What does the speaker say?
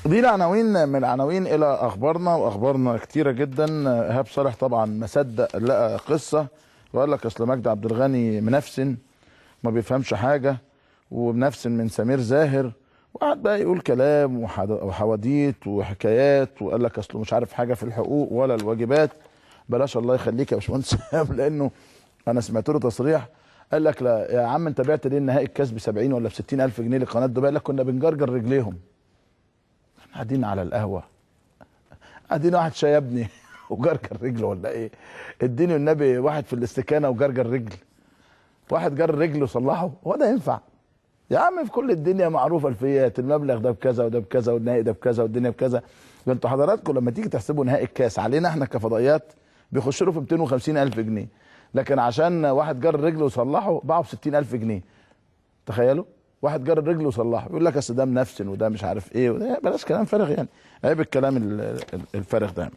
دي العناوين من العناوين الى اخبارنا، واخبارنا كتيره جدا. ايهاب صالح طبعا ما صدق لقى قصه وقال لك اصل مجدي عبد الغني منفسن ما بيفهمش حاجه، ومنفسن من سمير زاهر، وقعد بقى يقول كلام وحواديت وحكايات، وقال لك اصله مش عارف حاجه في الحقوق ولا الواجبات. بلاش الله يخليك يا باشمهندس ايهاب، لانه انا سمعت له تصريح قال لك لا يا عم انت بعت ليه النهائي الكاس ب 70 ولا ب 60 الف جنيه لقناه دبي؟ قال لك كنا بنجرجر رجليهم. قاعدين على القهوه، قاعدين واحد شايبني وجرجر رجله ولا ايه؟ اديني النبي واحد في الاستكانه وجرجر رجل، واحد جر رجله وصلحه، هو ده ينفع؟ يا عم في كل الدنيا معروفه الفيات، المبلغ ده بكذا وده بكذا والنهائي ده بكذا والدنيا بكذا. ده انتوا حضراتكم لما تيجي تحسبوا نهائي الكاس علينا احنا كفضائيات بيخش له في 250 الف جنيه، لكن عشان واحد جر رجله وصلحه باعه ب 60 الف جنيه. تخيلوا واحد جر رجله وصلحه يقول لك اصل ده منفسن وده مش عارف ايه وده. بلاش كلام فارغ يعني، عيب الكلام الفارغ ده.